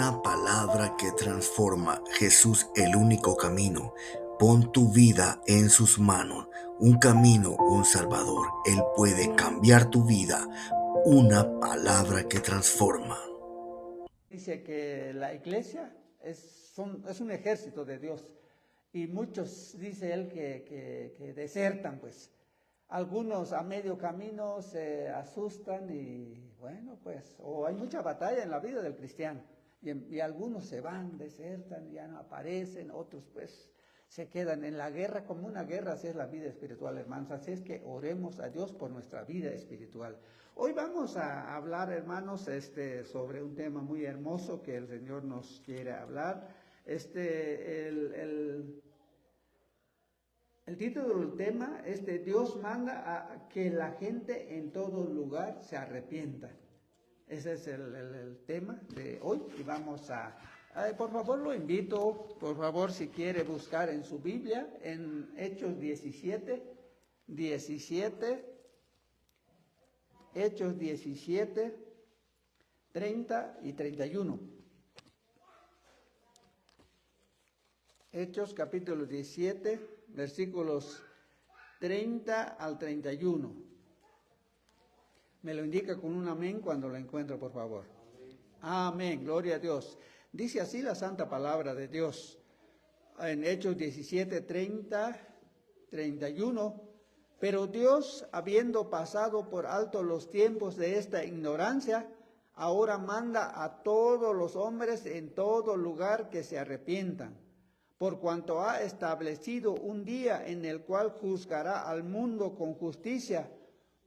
Una palabra que transforma. Jesús, el único camino. Pon tu vida en sus manos. Un camino, un Salvador. Él puede cambiar tu vida. Una palabra que transforma. Dice que la iglesia es un ejército de Dios y muchos, dice él, que desertan, pues. Algunos a medio camino se asustan y bueno, pues, o hay mucha batalla en la vida del cristiano y algunos se van, desertan, ya no aparecen, otros pues se quedan en la guerra, como una guerra, así es la vida espiritual, hermanos. Así es que oremos a Dios por nuestra vida espiritual. Hoy vamos a hablar, hermanos, sobre un tema muy hermoso que el Señor nos quiere hablar. El título del tema es Dios manda a que la gente en todo lugar se arrepienta. Ese es el tema de hoy y vamos por favor lo invito, por favor si quiere buscar en su Biblia, en Hechos 17, Hechos 17, 30 y 31. Hechos capítulo 17, versículos 30 al 31. Me lo indica con un amén cuando lo encuentro, por favor. Amén, gloria a Dios. Dice así la santa palabra de Dios en Hechos 17, 30, 31. Pero Dios, habiendo pasado por alto los tiempos de esta ignorancia, ahora manda a todos los hombres en todo lugar que se arrepientan, por cuanto ha establecido un día en el cual juzgará al mundo con justicia,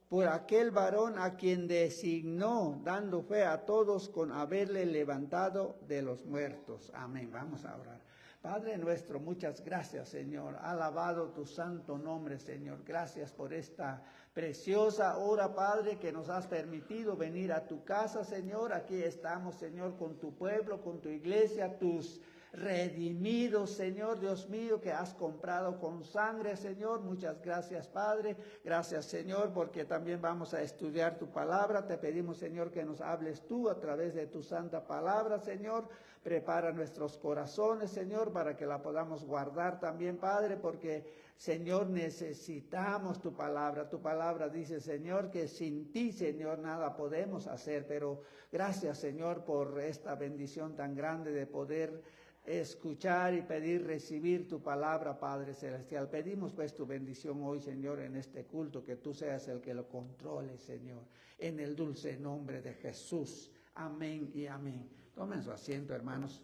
por aquel varón a quien designó, dando fe a todos con haberle levantado de los muertos. Amén. Vamos a orar. Padre nuestro, muchas gracias, Señor. Alabado tu santo nombre, Señor. Gracias por esta preciosa hora, Padre, que nos has permitido venir a tu casa, Señor. Aquí estamos, Señor, con tu pueblo, con tu iglesia, tus redimidos, Señor Dios mío, que has comprado con sangre, Señor. Muchas gracias, Padre. Gracias, Señor, porque también vamos a estudiar tu palabra. Te pedimos, Señor, que nos hables tú a través de tu santa palabra, Señor. Prepara nuestros corazones, Señor, para que la podamos guardar también, Padre, porque, Señor, necesitamos tu palabra. Tu palabra dice, Señor, que sin ti, Señor, nada podemos hacer. Pero gracias, Señor, por esta bendición tan grande de poder escuchar y pedir recibir tu palabra, Padre Celestial. Pedimos pues tu bendición hoy, Señor, en este culto, que tú seas el que lo controle, Señor, en el dulce nombre de Jesús. Amén y amén. Tomen su asiento, hermanos.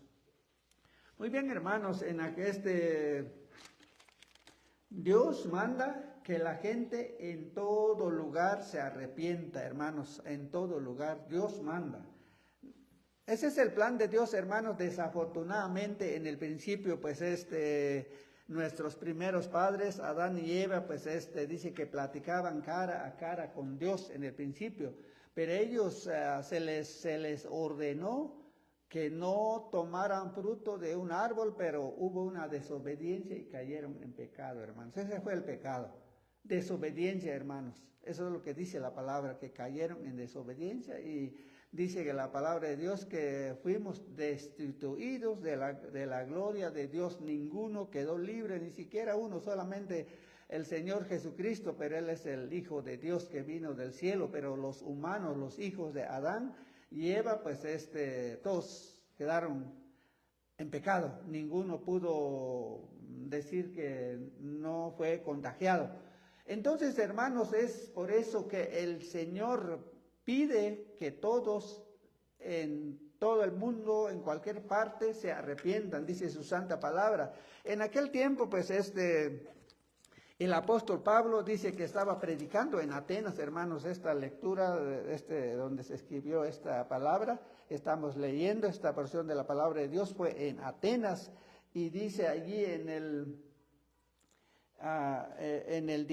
Muy bien, hermanos, Dios manda que la gente en todo lugar se arrepienta, hermanos, en todo lugar Dios manda. Ese es el plan de Dios, hermanos. Desafortunadamente, en el principio, pues nuestros primeros padres, Adán y Eva, pues dice que platicaban cara a cara con Dios en el principio, pero ellos se les ordenó que no tomaran fruto de un árbol, pero hubo una desobediencia y cayeron en pecado, hermanos. Ese fue el pecado, desobediencia, hermanos. Eso es lo que dice la palabra, que cayeron en desobediencia y dice que la palabra de Dios que fuimos destituidos de la gloria de Dios. Ninguno quedó libre, ni siquiera uno, solamente el Señor Jesucristo, pero Él es el Hijo de Dios que vino del cielo. Pero los humanos, los hijos de Adán y Eva, pues todos quedaron en pecado. Ninguno pudo decir que no fue contagiado. Entonces, hermanos, es por eso que el Señor pide que todos en todo el mundo, en cualquier parte, se arrepientan, dice su santa palabra. En aquel tiempo, pues el apóstol Pablo dice que estaba predicando en Atenas, hermanos. Esta lectura, donde se escribió esta palabra, estamos leyendo esta porción de la palabra de Dios, fue en Atenas, y dice allí en el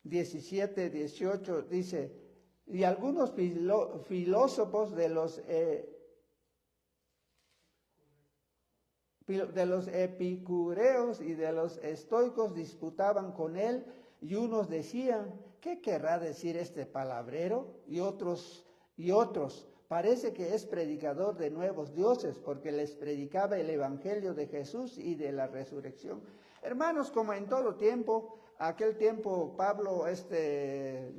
17, 18, dice, y algunos filósofos de los epicureos y de los estoicos disputaban con él, y unos decían, ¿qué querrá decir este palabrero? Y otros, parece que es predicador de nuevos dioses, porque les predicaba el evangelio de Jesús y de la resurrección. Hermanos, como en todo tiempo, aquel tiempo Pablo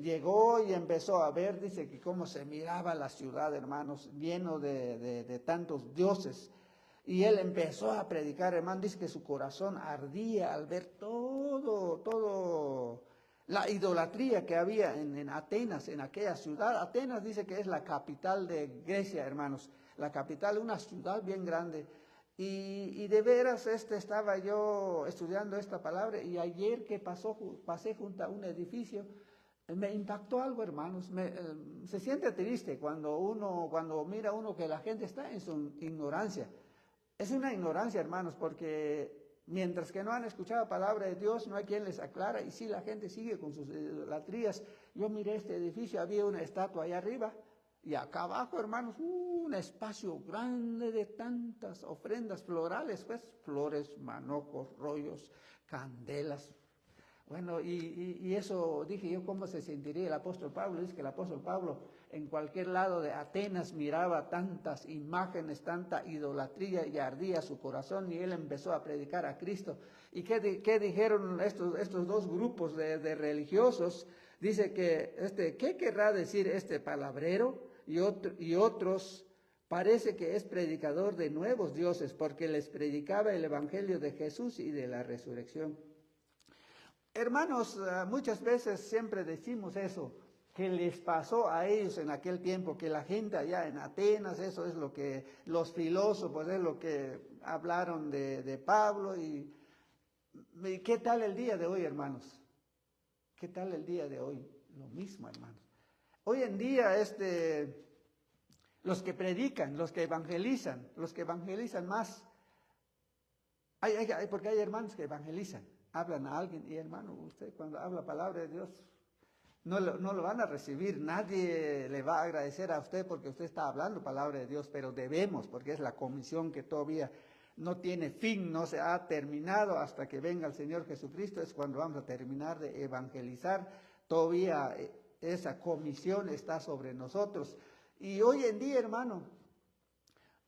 llegó y empezó a ver, dice que cómo se miraba la ciudad, hermanos, lleno de tantos dioses. Y él empezó a predicar, hermano, dice que su corazón ardía al ver todo la idolatría que había en Atenas, en aquella ciudad. Atenas dice que es la capital de Grecia, hermanos, la capital de una ciudad bien grande. Y de veras estaba yo estudiando esta palabra y ayer que pasé junto a un edificio, me impactó algo, hermanos. Se siente triste cuando mira uno que la gente está en su ignorancia. Es una ignorancia, hermanos, porque mientras que no han escuchado la palabra de Dios, no hay quien les aclara, y si la gente sigue con sus idolatrías. Yo miré este edificio, había una estatua allá arriba, y acá abajo, hermanos, un espacio grande de tantas ofrendas florales, pues, flores, manojos, rollos, candelas. Bueno, y eso dije yo, ¿cómo se sentiría el apóstol Pablo? Dice que el apóstol Pablo en cualquier lado de Atenas miraba tantas imágenes, tanta idolatría y ardía su corazón, y él empezó a predicar a Cristo. ¿Y qué dijeron estos dos grupos de religiosos? Dice que, ¿qué querrá decir este palabrero? Y otros, parece que es predicador de nuevos dioses, porque les predicaba el evangelio de Jesús y de la resurrección. Hermanos, muchas veces siempre decimos eso, que les pasó a ellos en aquel tiempo, que la gente allá en Atenas, eso es lo que los filósofos, es lo que hablaron de Pablo. Y ¿qué tal el día de hoy, hermanos? ¿Qué tal el día de hoy? Lo mismo, hermanos. Hoy en día, los que predican, los que evangelizan más, porque hay hermanos que evangelizan. Hablan a alguien y hermano, usted cuando habla palabra de Dios no lo van a recibir, nadie le va a agradecer a usted porque usted está hablando palabra de Dios, pero debemos, porque es la comisión que todavía no tiene fin, no se ha terminado hasta que venga el Señor Jesucristo, es cuando vamos a terminar de evangelizar, todavía esa comisión está sobre nosotros. Y hoy en día, hermano,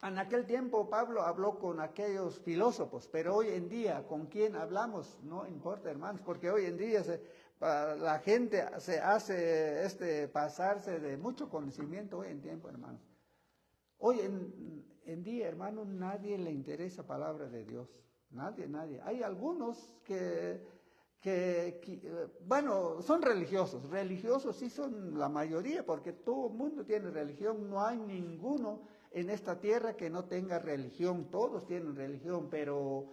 en aquel tiempo Pablo habló con aquellos filósofos, pero hoy en día, ¿con quién hablamos? No importa, hermanos, porque hoy en día la gente se hace pasarse de mucho conocimiento hoy en tiempo, hermanos. Hoy en día, hermanos, nadie le interesa palabra de Dios. Nadie. Hay algunos que bueno, son religiosos sí son la mayoría, porque todo el mundo tiene religión, no hay ninguno en esta tierra que no tenga religión, todos tienen religión, pero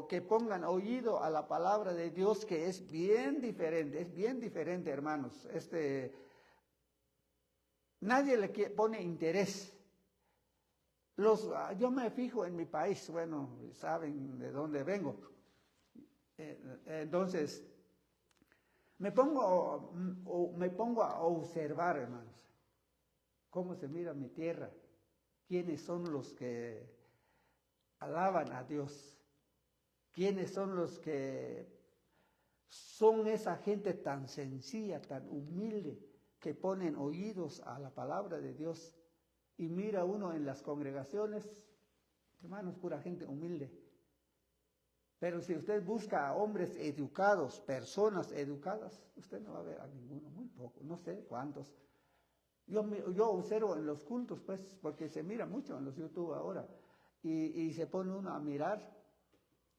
que pongan oído a la palabra de Dios, que es bien diferente, hermanos. Nadie le pone interés. Yo me fijo en mi país, bueno, saben de dónde vengo. Entonces, me pongo a observar, hermanos, cómo se mira mi tierra, quiénes son los que alaban a Dios, quiénes son los que son esa gente tan sencilla, tan humilde, que ponen oídos a la palabra de Dios. Y mira uno en las congregaciones, hermanos, pura gente humilde. Pero si usted busca a hombres educados, personas educadas, usted no va a ver a ninguno, muy poco, no sé cuántos. Yo observo en los cultos, pues, porque se mira mucho en los YouTube ahora, y se pone uno a mirar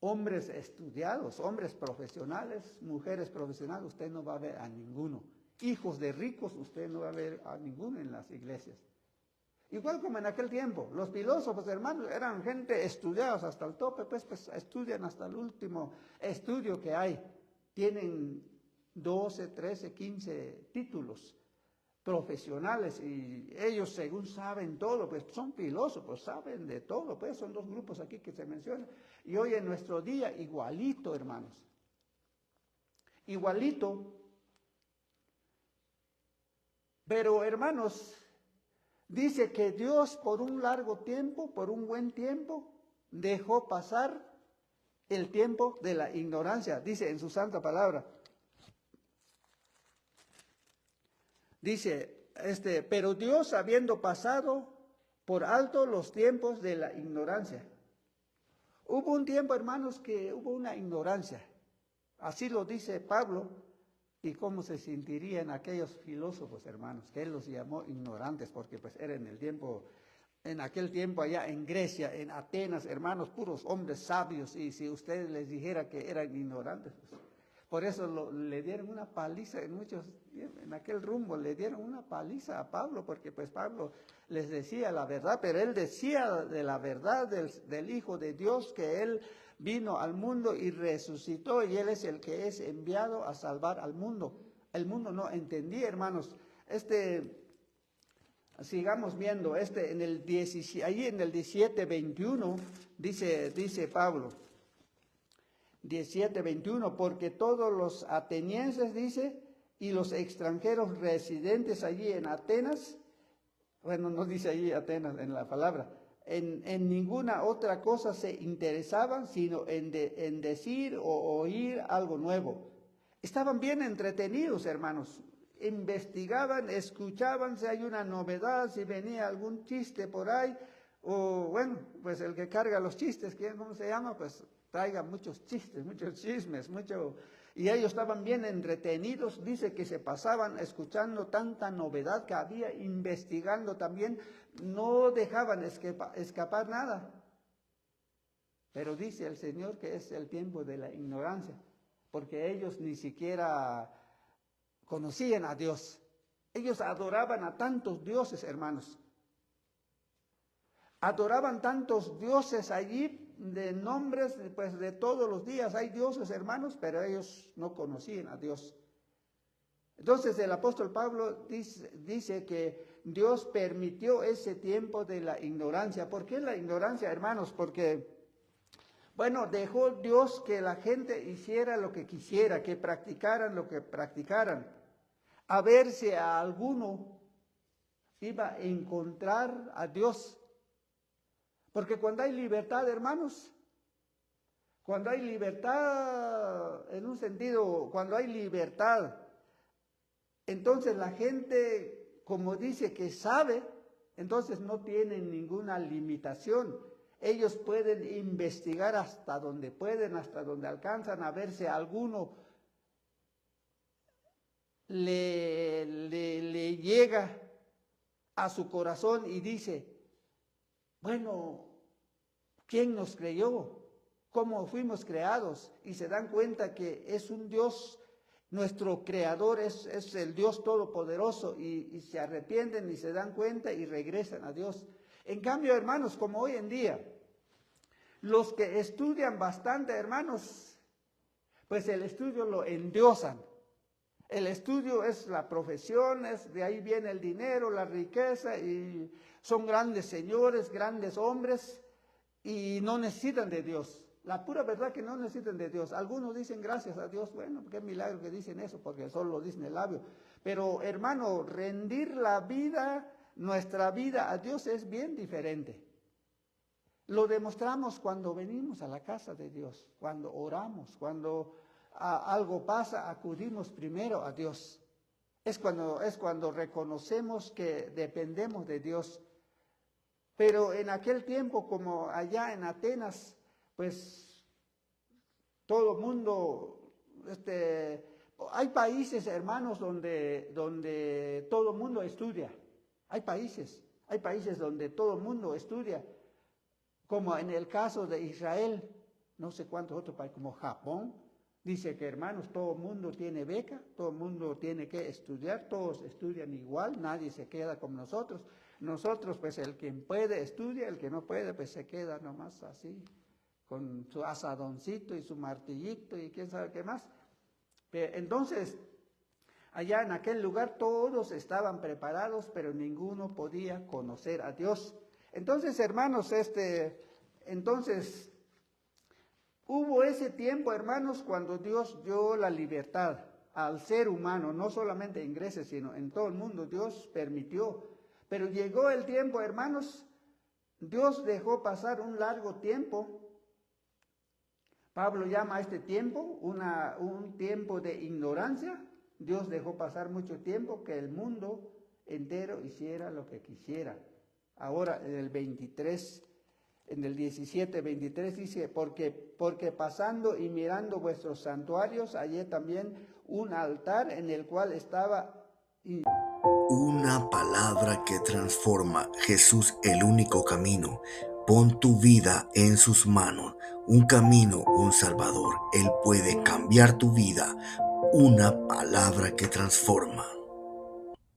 hombres estudiados, hombres profesionales, mujeres profesionales, usted no va a ver a ninguno. Hijos de ricos, usted no va a ver a ninguno en las iglesias. Igual como en aquel tiempo, los filósofos, hermanos, eran gente estudiados hasta el tope, pues estudian hasta el último estudio que hay. Tienen 12, 13, 15 títulos profesionales y ellos según saben todo, pues son filósofos, saben de todo, pues son dos grupos aquí que se mencionan. Y hoy en nuestro día, igualito, hermanos, igualito. Pero, hermanos, dice que Dios por un largo tiempo, por un buen tiempo, dejó pasar el tiempo de la ignorancia, dice en su santa palabra. Dice, pero Dios, habiendo pasado por alto los tiempos de la ignorancia. Hubo un tiempo, hermanos, que hubo una ignorancia. Así lo dice Pablo. ¿Y cómo se sentirían aquellos filósofos, hermanos, que él los llamó ignorantes? Porque pues era en aquel tiempo allá en Grecia, en Atenas, hermanos, puros hombres sabios. Y si usted les dijera que eran ignorantes, pues, por eso le dieron una paliza en aquel rumbo le dieron una paliza a Pablo, porque pues Pablo les decía la verdad, pero él decía de la verdad del Hijo de Dios, que él vino al mundo y resucitó, y él es el que es enviado a salvar al mundo. El mundo no entendía, hermanos. Sigamos viendo, allí en el 17:21 dice Pablo. 17:21, porque todos los atenienses, dice, y los extranjeros residentes allí en Atenas, bueno, no dice allí Atenas en la palabra, en ninguna otra cosa se interesaban, sino en decir o oír algo nuevo. Estaban bien entretenidos, hermanos. Investigaban, escuchaban si hay una novedad, si venía algún chiste por ahí, o bueno, pues el que carga los chistes, ¿cómo se llama? Pues traiga muchos chistes, muchos chismes, y ellos estaban bien entretenidos. Dice que se pasaban escuchando tanta novedad que había, investigando también, no dejaban escapar nada. Pero dice el Señor que es el tiempo de la ignorancia, porque ellos ni siquiera conocían a Dios. Ellos adoraban a tantos dioses, hermanos. Adoraban tantos dioses allí, de nombres, pues de todos los días hay dioses, hermanos, pero ellos no conocían a Dios. Entonces el apóstol Pablo dice que Dios permitió ese tiempo de la ignorancia. ¿Por qué la ignorancia, hermanos? Porque, bueno, dejó Dios que la gente hiciera lo que quisiera, que practicaran lo que practicaran. A ver si a alguno iba a encontrar a Dios. Porque cuando hay libertad, hermanos, cuando hay libertad, en un sentido, cuando hay libertad, entonces la gente, como dice que sabe, entonces no tienen ninguna limitación. Ellos pueden investigar hasta donde pueden, hasta donde alcanzan, a ver si alguno le llega a su corazón y dice, bueno, ¿quién nos creyó? ¿Cómo fuimos creados? Y se dan cuenta que es un Dios, nuestro creador es el Dios todopoderoso, y se arrepienten y se dan cuenta y regresan a Dios. En cambio, hermanos, como hoy en día, los que estudian bastante, hermanos, pues el estudio lo endiosan. El estudio es la profesión, de ahí viene el dinero, la riqueza, y son grandes señores, grandes hombres, y no necesitan de Dios. La pura verdad que no necesitan de Dios. Algunos dicen gracias a Dios. Bueno, qué milagro que dicen eso, porque solo lo dicen el labio. Pero hermano, rendir la vida, nuestra vida a Dios es bien diferente. Lo demostramos cuando venimos a la casa de Dios, cuando oramos, cuando algo pasa, acudimos primero a Dios. Es cuando reconocemos que dependemos de Dios. Pero en aquel tiempo, como allá en Atenas, pues todo mundo, hay países, hermanos, donde todo mundo estudia. Hay países donde todo mundo estudia, como en el caso de Israel, no sé cuántos otros países, como Japón. Dice que, hermanos, todo el mundo tiene beca, todo el mundo tiene que estudiar, todos estudian igual, nadie se queda como nosotros. Nosotros, pues el que puede estudia, el que no puede, pues se queda nomás así, con su asadoncito y su martillito y quién sabe qué más. Entonces, allá en aquel lugar todos estaban preparados, pero ninguno podía conocer a Dios. Entonces, hermanos, hubo ese tiempo, hermanos, cuando Dios dio la libertad al ser humano, no solamente en Grecia, sino en todo el mundo. Dios permitió. Pero llegó el tiempo, hermanos, Dios dejó pasar un largo tiempo. Pablo llama a este tiempo un tiempo de ignorancia. Dios dejó pasar mucho tiempo que el mundo entero hiciera lo que quisiera. Ahora en el 23, en el 17, 23 dice, porque pasando y mirando vuestros santuarios, hallé también un altar en el cual estaba... Una palabra que transforma. Jesús, el único camino. Pon tu vida en sus manos. Un camino, un salvador. Él puede cambiar tu vida. Una palabra que transforma.